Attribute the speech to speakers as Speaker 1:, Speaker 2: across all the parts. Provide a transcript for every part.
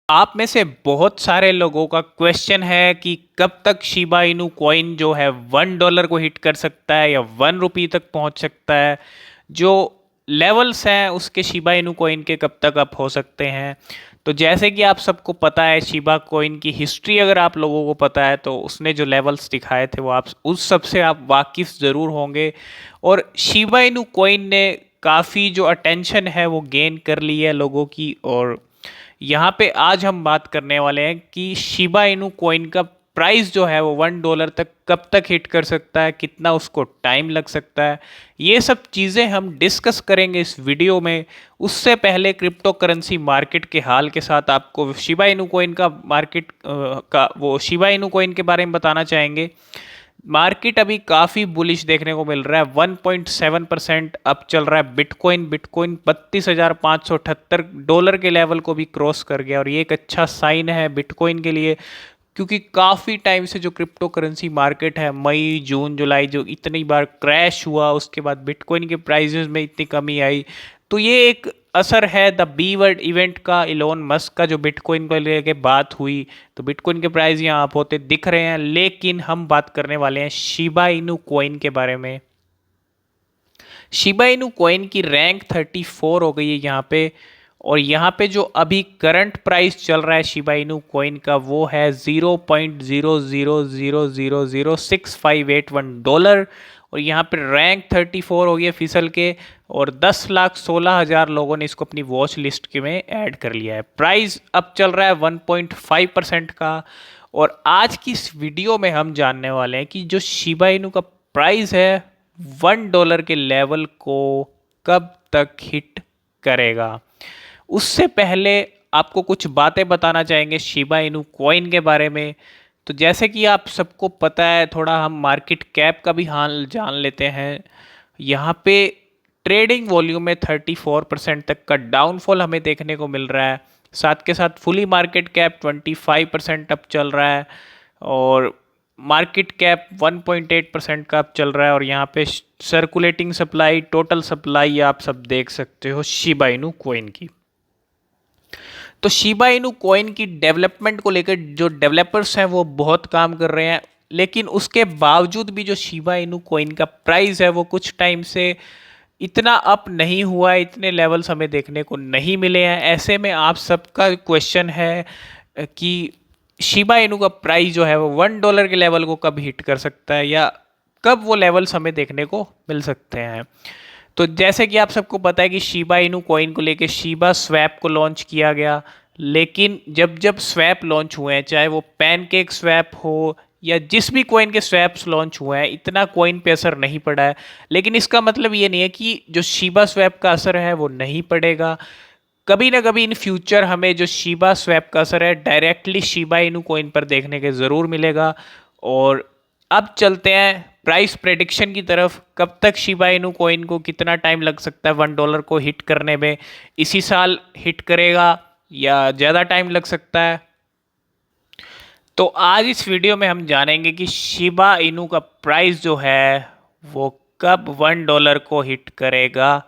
Speaker 1: आप में से बहुत सारे लोगों का क्वेश्चन है कि कब तक शिबा इनू कॉइन जो है $1 को हिट कर सकता है या ₹1 तक पहुंच सकता है। जो लेवल्स हैं उसके शिबा इनू कॉइन के कब तक अप हो सकते हैं। तो जैसे कि आप सबको पता है, शिबा कॉइन की हिस्ट्री अगर आप लोगों को पता है तो उसने जो लेवल्स दिखाए थे वो आप उस सब से आप वाकिफ ज़रूर होंगे। और शिबा इनू कॉइन ने काफ़ी जो अटेंशन है वो गेन कर ली है लोगों की। और यहाँ पे आज हम बात करने वाले हैं कि शिबा इनू कॉइन का प्राइस जो है वो $1 तक कब तक हिट कर सकता है, कितना उसको टाइम लग सकता है। ये सब चीज़ें हम डिस्कस करेंगे इस वीडियो में। उससे पहले क्रिप्टो करेंसी मार्केट के हाल के साथ आपको शिबा इनू कॉइन का मार्केट का वो शिबा इनू कॉइन के बारे में बताना चाहेंगे। मार्केट अभी काफ़ी बुलिश देखने को मिल रहा है। 1.7% अप चल रहा है। बिटकॉइन बिटकॉइन $32,578 के लेवल को भी क्रॉस कर गया और ये एक अच्छा साइन है बिटकॉइन के लिए, क्योंकि काफ़ी टाइम से जो क्रिप्टो करेंसी मार्केट है, मई जून जुलाई जो इतनी बार क्रैश हुआ, उसके बाद बिटकॉइन के प्राइजेस में इतनी कमी आई। तो ये एक असर है द बी वर्ड इवेंट का, इलोन मस्क का, जो बिटकॉइन को लेके बात हुई। तो बिटकॉइन के प्राइस यहाँ आप होते दिख रहे हैं, लेकिन हम बात करने वाले हैं शिबा इनू कॉइन के बारे में। शिबा इनू कॉइन की रैंक 34 हो गई है यहाँ पे। और यहाँ पे जो अभी करंट प्राइस चल रहा है शिबा इनू कॉइन का वो है $0.00000658 और यहाँ पे रैंक 34 हो गई है फिसल के। और 10,16,000 लोगों ने इसको अपनी वॉच लिस्ट के में ऐड कर लिया है। प्राइस अब चल रहा है 1.5% का। और आज की इस वीडियो में हम जानने वाले हैं कि जो शिबा इनू का प्राइस है $1 के लेवल को कब तक हिट करेगा। उससे पहले आपको कुछ बातें बताना चाहेंगे शिबा इनू कॉइन के बारे में। तो जैसे कि आप सबको पता है, थोड़ा हम मार्केट कैप का भी हाल जान लेते हैं। यहाँ पे ट्रेडिंग वॉल्यूम में 34% तक का डाउनफॉल हमें देखने को मिल रहा है। साथ के साथ फुली मार्केट कैप 25% अप चल रहा है और मार्केट कैप 1.8% का अप चल रहा है। और यहाँ पे सर्कुलेटिंग सप्लाई, टोटल सप्लाई आप सब देख सकते हो शिबा इनू कॉइन की। तो शिबा इनू कॉइन की डेवलपमेंट को लेकर जो डेवलपर्स हैं वो बहुत काम कर रहे हैं, लेकिन उसके बावजूद भी जो शिबा इनू कॉइन का प्राइस है वो कुछ टाइम से इतना अप नहीं हुआ है, इतने लेवल्स हमें देखने को नहीं मिले हैं। ऐसे में आप सबका क्वेश्चन है कि शिबा इनू का प्राइस जो है वो $1 के लेवल को कब हिट कर सकता है या कब वो लेवल्स हमें देखने को मिल सकते हैं। तो जैसे कि आप सबको पता है कि शिबा इनू कॉइन को लेके शिबा स्वैप को लॉन्च किया गया, लेकिन जब जब स्वैप लॉन्च हुए हैं, चाहे वो पैनकेक स्वैप हो या जिस भी कॉइन के स्वैप्स लॉन्च हुए हैं, इतना कॉइन पे असर नहीं पड़ा है। लेकिन इसका मतलब ये नहीं है कि जो शिबा स्वैप का असर है वो नहीं पड़ेगा। कभी ना कभी इन फ्यूचर हमें जो शिबा स्वैप का असर है डायरेक्टली शिबा इनू कॉइन पर देखने के ज़रूर मिलेगा। और अब चलते हैं प्राइस प्रेडिक्शन की तरफ। कब तक शिबा इनू कॉइन को कितना टाइम लग सकता है $1 को हिट करने में? इसी साल हिट करेगा या ज़्यादा टाइम लग सकता है? तो आज इस वीडियो में हम जानेंगे कि शिबा इनू का प्राइस जो है वो कब $1 को हिट करेगा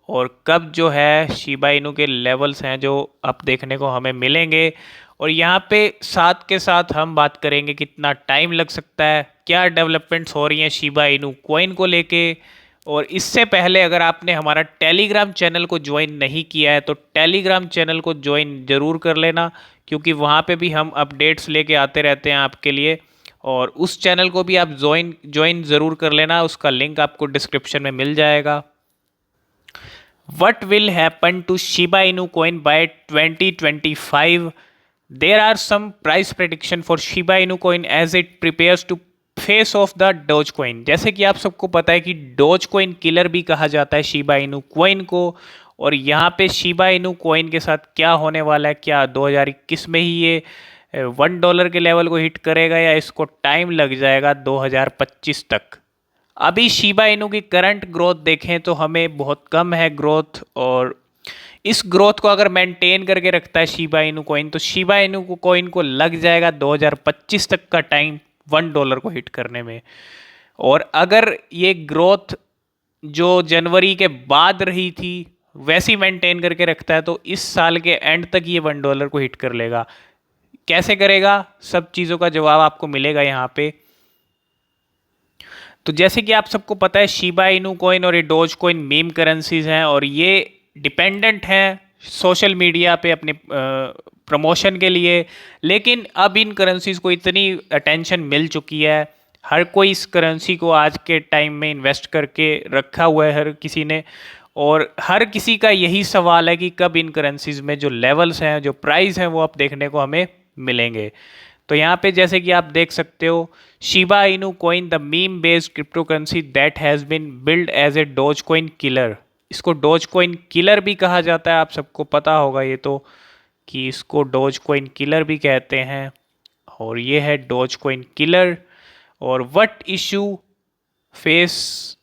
Speaker 1: और कब जो है शिबा इनू के लेवल्स हैं जो अब देखने को हमें मिलेंगे। और यहाँ पे साथ के साथ हम बात करेंगे कितना टाइम लग सकता है, क्या डेवलपमेंट्स हो रही हैं शिबा इनू कॉइन को लेके। और इससे पहले अगर आपने हमारा टेलीग्राम चैनल को ज्वाइन नहीं किया है तो टेलीग्राम चैनल को ज्वाइन ज़रूर कर लेना, क्योंकि वहाँ पे भी हम अपडेट्स लेके आते रहते हैं आपके लिए। और उस चैनल को भी आप ज्वाइन ज़रूर कर लेना, उसका लिंक आपको डिस्क्रिप्शन में मिल जाएगा। What will happen to Shiba Inu coin by 2025? There are some price prediction for Shiba Inu coin as it prepares to face of the dose coin. जैसे कि आप सबको पता है कि डोज कॉइन किलर भी कहा जाता है शिबा इनू कॉइन को। और यहाँ पे शिबा इनू कॉइन के साथ क्या होने वाला है, क्या 2021 में ही ये $1 के लेवल को हिट करेगा या इसको टाइम लग जाएगा 2025 तक। अभी शिबा इनू की करंट ग्रोथ देखें तो हमें बहुत कम है ग्रोथ, और इस ग्रोथ को अगर मेंटेन करके रखता है शिबा इनू कॉइन तो शिबा इनू कॉइन को लग जाएगा 2025 तक का टाइम $1 को हिट करने में। और अगर ये ग्रोथ जो जनवरी के बाद रही थी वैसे ही मेंटेन करके रखता है तो इस साल के एंड तक ये $1 को हिट कर लेगा। कैसे करेगा, सब चीज़ों का जवाब आपको मिलेगा यहाँ पे। तो जैसे कि आप सबको पता है शिबा इनू कॉइन और ये डोज कॉइन मीम करेंसीज हैं और ये डिपेंडेंट हैं सोशल मीडिया पे अपने प्रमोशन के लिए। लेकिन अब इन करेंसीज को इतनी अटेंशन मिल चुकी है, हर कोई इस करेंसी को आज के टाइम में इन्वेस्ट करके रखा हुआ है हर किसी ने, और हर किसी का यही सवाल है कि कब इन करेंसीज में जो लेवल्स हैं, जो प्राइस हैं, वो अब देखने को हमें मिलेंगे। तो यहाँ पे जैसे कि आप देख सकते हो, Shiba Inu coin the meme based cryptocurrency that has been build as a Dogecoin killer. इसको डोज कॉइन किलर भी कहा जाता है, आप सबको पता होगा ये तो, कि इसको डोज कॉइन किलर भी कहते हैं। और ये है डोज कॉइन किलर। और what issue face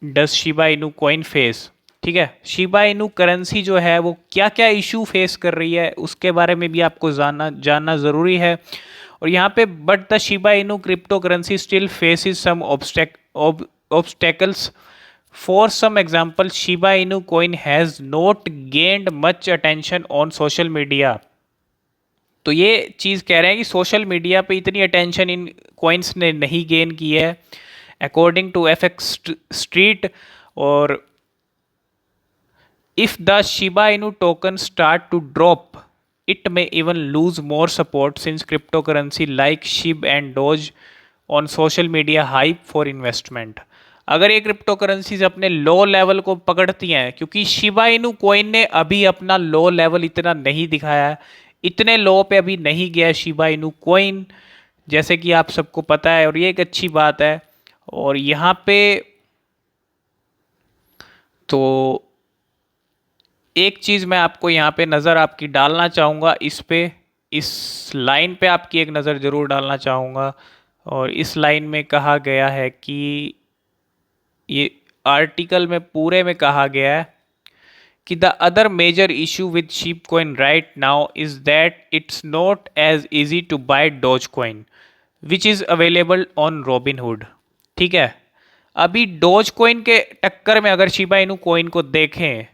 Speaker 1: does Shiba Inu coin face, ठीक है, शिबा इनू करेंसी जो है वो क्या क्या इशू फेस कर रही है उसके बारे में भी आपको जानना ज़रूरी है। और यहाँ पे but the Shiba Inu cryptocurrency still faces some obstacles. For some example Shiba Inu coin has not gained much attention on social media. तो ये चीज़ कह रहे हैं कि सोशल मीडिया पे इतनी अटेंशन इन कॉइन्स ने नहीं गेन की है अकॉर्डिंग टू FX स्ट्रीट। और if the Shiba Inu token start to drop, it may even lose more support since cryptocurrency like SHIB and Doge on social media hype for investment। अगर ये crypto currencies अपने low level को पकड़ती हैं, क्योंकि Shiba Inu coin ने अभी अपना लो लेवल इतना नहीं दिखाया है, इतने लो पे अभी नहीं गया शिबा इनू कॉइन, जैसे कि आप सबको पता है, और ये एक अच्छी बात है। और यहाँ पे तो एक चीज़ मैं आपको यहाँ पे नज़र आपकी डालना चाहूँगा, इस लाइन पे आपकी एक नज़र ज़रूर डालना चाहूँगा। और इस लाइन में कहा गया है कि ये आर्टिकल में पूरे में कहा गया है कि the other major issue with Shib coin right now is that it's not as easy to buy Doge coin which is available on Robinhood. ठीक है, अभी डोज कॉइन के टक्कर में अगर शिबा इनू कॉइन को देखें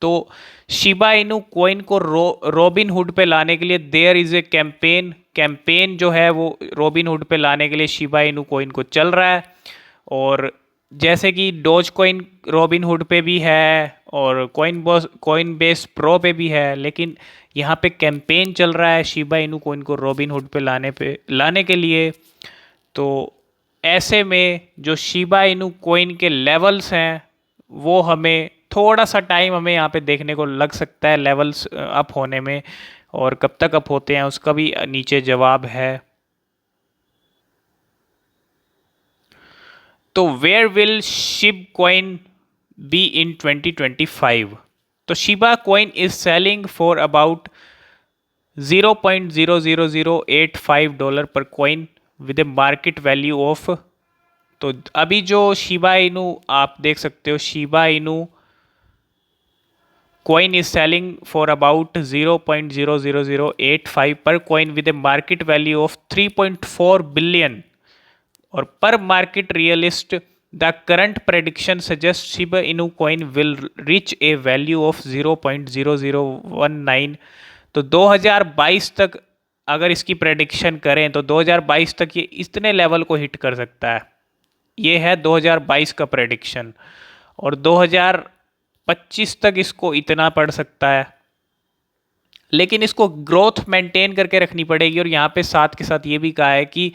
Speaker 1: तो शिबा इनू कॉइन को रॉबिनहुड पे लाने के लिए देयर इज़ ए कैंपेन जो है वो रॉबिनहुड पे लाने के लिए शिबा इनू कॉइन को चल रहा है। और जैसे कि डोज कॉइन रॉबिनहुड पे भी है और कॉइन बेस प्रो पे भी है, लेकिन यहाँ पे कैंपेन चल रहा है शिबा इनू कॉइन को रॉबिनहुड पे लाने के लिए। तो ऐसे में जो शिबा इनू कॉइन के लेवल्स हैं वो हमें थोड़ा सा टाइम हमें यहाँ पे देखने को लग सकता है लेवल्स अप होने में, और कब तक अप होते हैं उसका भी नीचे जवाब है। तो where will Shiv coin be in 2025? तो Shiba coin is selling for about $0.00085 पर coin with A market value of, तो अभी जो शिबा इनू आप देख सकते हो, शिबा इनू coin is selling for about 0.00085 per coin with a market value of 3.4 billion, और per market realist the current prediction suggests Shiba Inu coin will reach a value of 0.0019। तो 2022 तक अगर इसकी प्रेडिक्शन करें तो 2022 तक ये इतने लेवल को हिट कर सकता है। ये है 2022 का प्रेडिक्शन, और 2025 तक इसको इतना पड़ सकता है, लेकिन इसको ग्रोथ मेंटेन करके रखनी पड़ेगी। और यहाँ पे साथ के साथ ये भी कहा है कि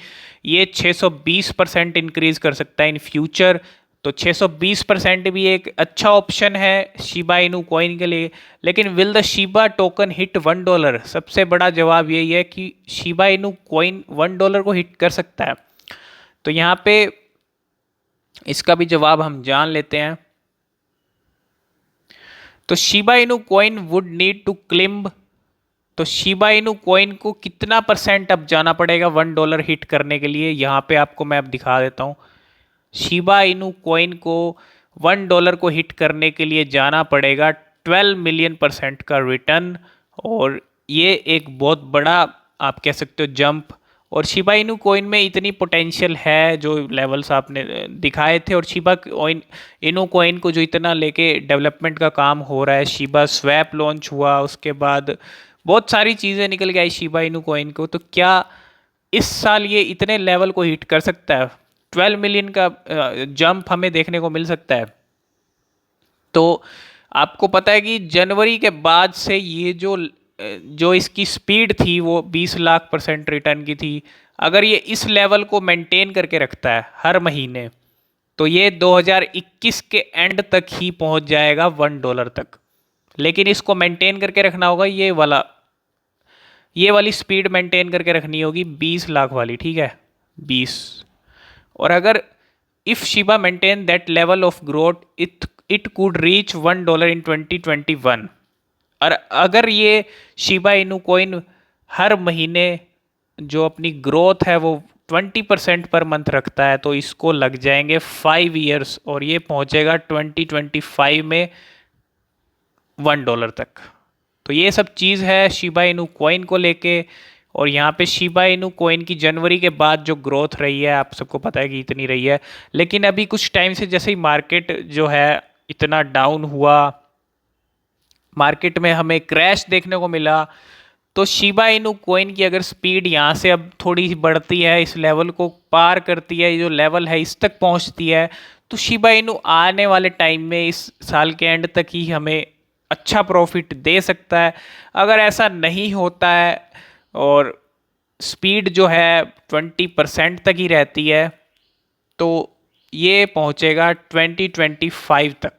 Speaker 1: ये 620% इंक्रीज कर सकता है इन फ्यूचर। तो 620% भी एक अच्छा ऑप्शन है शिबा इनू कॉइन के लिए। लेकिन will the Shiba token hit $1? सबसे बड़ा जवाब यही है कि शिबा इनू कॉइन $1 को हिट कर सकता है। तो यहाँ पे इसका भी जवाब हम जान लेते हैं। तो Shiba Inu coin would need to climb, तो शिबा इनू कॉइन को कितना % अब जाना पड़ेगा $1 हिट करने के लिए? यहाँ पे आपको मैं अब दिखा देता हूँ। शिबा इनू कॉइन को $1 को हिट करने के लिए जाना पड़ेगा 12 मिलियन % का रिटर्न, और ये एक बहुत बड़ा आप कह सकते हो जंप और शिबा इनू कॉइन में इतनी पोटेंशियल है जो लेवल्स आपने दिखाए थे, और शिबा कॉइन इनू कॉइन को जो इतना लेके डेवलपमेंट का काम हो रहा है, शिबा स्वैप लॉन्च हुआ, उसके बाद बहुत सारी चीज़ें निकल के आई शिबा इनू कॉइन को, तो क्या इस साल ये इतने लेवल को हिट कर सकता है? 12 मिलियन का जंप हमें देखने को मिल सकता है। तो आपको पता है कि जनवरी के बाद से ये जो इसकी स्पीड थी वो 20 लाख % रिटर्न की थी। अगर ये इस लेवल को मेंटेन करके रखता है हर महीने, तो ये 2021 के एंड तक ही पहुंच जाएगा $1 तक। लेकिन इसको मेंटेन करके रखना होगा, ये वाली स्पीड मेंटेन करके रखनी होगी 20 लाख वाली, ठीक है, 20। और अगर if Shiba maintain that level of growth it could reach $1 इन 2021। और अगर ये शिबा इनू कॉइन हर महीने जो अपनी ग्रोथ है वो 20% पर मंथ रखता है, तो इसको लग जाएंगे 5 ईयर्स और ये पहुंचेगा 2025 में $1 तक। तो ये सब चीज़ है शिबा इनू कॉइन को लेके। और यहाँ पे शिबा इनू कॉइन की जनवरी के बाद जो ग्रोथ रही है आप सबको पता है कि इतनी रही है, लेकिन अभी कुछ टाइम से जैसे ही मार्केट जो है इतना डाउन हुआ, मार्केट में हमें क्रैश देखने को मिला, तो शिबा इनू कॉइन की अगर स्पीड यहाँ से अब थोड़ी सी बढ़ती है, इस लेवल को पार करती है, जो लेवल है इस तक पहुँचती है, तो शिबा इनू आने वाले टाइम में इस साल के एंड तक ही हमें अच्छा प्रॉफिट दे सकता है। अगर ऐसा नहीं होता है और स्पीड जो है 20% तक ही रहती है, तो ये पहुँचेगा 2025 तक।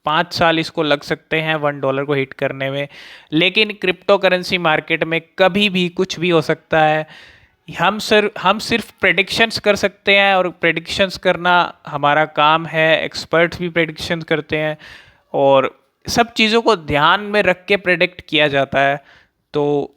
Speaker 1: 5 साल इसको लग सकते हैं $1 को हिट करने में। लेकिन क्रिप्टो करेंसी मार्केट में कभी भी कुछ भी हो सकता है। हम सिर्फ प्रेडिक्शंस कर सकते हैं, और प्रेडिक्शंस करना हमारा काम है, एक्सपर्ट्स भी प्रेडिक्शंस करते हैं और सब चीज़ों को ध्यान में रख के प्रेडिक्ट किया जाता है। तो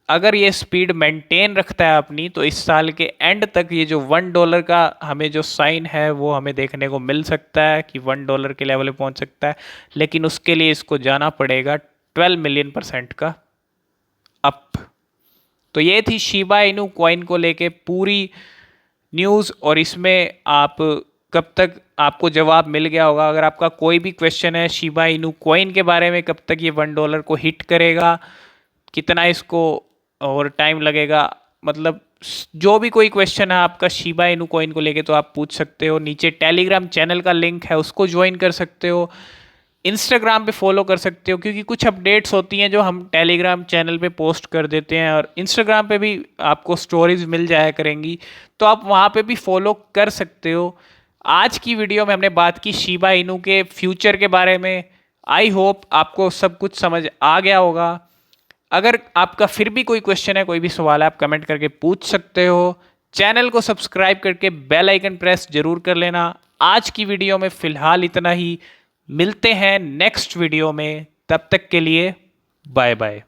Speaker 1: अगर ये स्पीड मेंटेन रखता है अपनी, तो इस साल के एंड तक ये जो $1 का हमें जो साइन है वो हमें देखने को मिल सकता है कि $1 के लेवल पे पहुंच सकता है। लेकिन उसके लिए इसको जाना पड़ेगा 12 मिलियन % का अप। तो ये थी शिबा इनू कॉइन को लेके पूरी न्यूज़, और इसमें आप कब तक आपको जवाब मिल गया होगा। अगर आपका कोई भी क्वेश्चन है शिबा इनू कॉइन के बारे में, कब तक ये $1 को हिट करेगा, कितना इसको और टाइम लगेगा, मतलब जो भी कोई क्वेश्चन है आपका शिबा इनू कॉइन को लेके, तो आप पूछ सकते हो। नीचे टेलीग्राम चैनल का लिंक है, उसको ज्वाइन कर सकते हो। इंस्टाग्राम पे फॉलो कर सकते हो, क्योंकि कुछ अपडेट्स होती हैं जो हम टेलीग्राम चैनल पे पोस्ट कर देते हैं, और इंस्टाग्राम पे भी आपको स्टोरीज मिल जाया करेंगी, तो आप वहाँ पे भी फॉलो कर सकते हो। आज की वीडियो में हमने बात की शिबा इनू के फ्यूचर के बारे में। आई होप आपको सब कुछ समझ आ गया होगा। अगर आपका फिर भी कोई क्वेश्चन है, कोई भी सवाल है, आप कमेंट करके पूछ सकते हो। चैनल को सब्सक्राइब करके बेल आइकन प्रेस जरूर कर लेना। आज की वीडियो में फ़िलहाल इतना ही, मिलते हैं नेक्स्ट वीडियो में, तब तक के लिए बाय बाय।